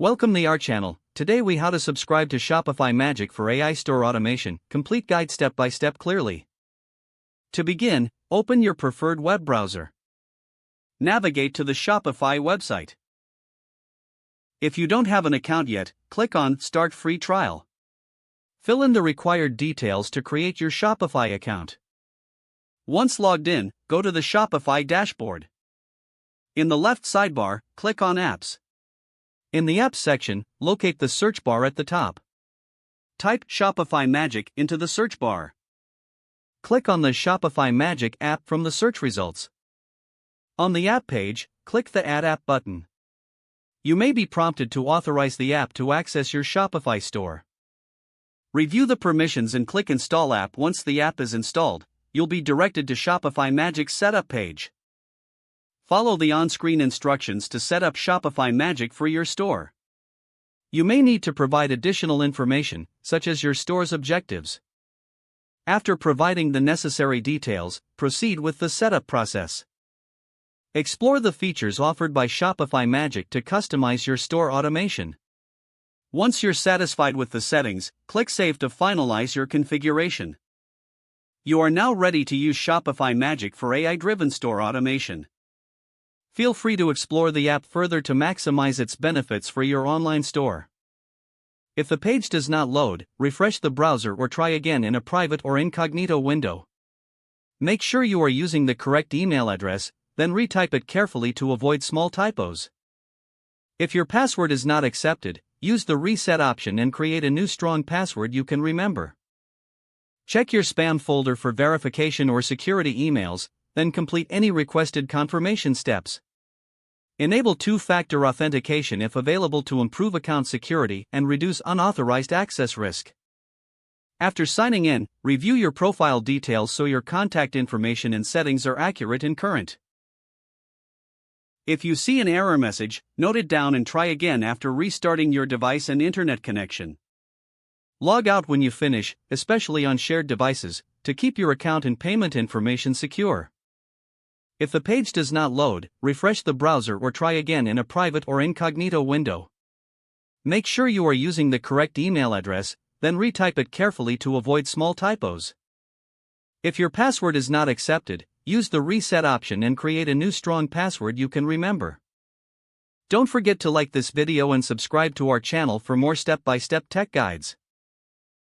Welcome to our channel. Today we how to subscribe to Shopify Magic for AI store automation. Complete guide step by step clearly. To begin, open your preferred web browser. Navigate to the Shopify website. If you don't have an account yet, click on Start Free Trial. Fill in the required details to create your Shopify account. Once logged in, go to the Shopify dashboard. In the left sidebar, click on Apps. In the Apps section, locate the search bar at the top. Type Shopify Magic into the search bar. Click on the Shopify Magic app from the search results. On the app page, click the Add App button. You may be prompted to authorize the app to access your Shopify store. Review the permissions and click Install App. Once the app is installed, you'll be directed to Shopify Magic's setup page. Follow the on-screen instructions to set up Shopify Magic for your store. You may need to provide additional information, such as your store's objectives. After providing the necessary details, proceed with the setup process. Explore the features offered by Shopify Magic to customize your store automation. Once you're satisfied with the settings, click Save to finalize your configuration. You are now ready to use Shopify Magic for AI-driven store automation. Feel free to explore the app further to maximize its benefits for your online store. If the page does not load, refresh the browser or try again in a private or incognito window. Make sure you are using the correct email address, then retype it carefully to avoid small typos. If your password is not accepted, use the reset option and create a new strong password you can remember. Check your spam folder for verification or security emails, then complete any requested confirmation steps. Enable two-factor authentication if available to improve account security and reduce unauthorized access risk. After signing in, review your profile details so your contact information and settings are accurate and current. If you see an error message, note it down and try again after restarting your device and internet connection. Log out when you finish, especially on shared devices, to keep your account and payment information secure. If the page does not load, refresh the browser or try again in a private or incognito window. Make sure you are using the correct email address, then retype it carefully to avoid small typos. If your password is not accepted, use the reset option and create a new strong password you can remember. Don't forget to like this video and subscribe to our channel for more step-by-step tech guides.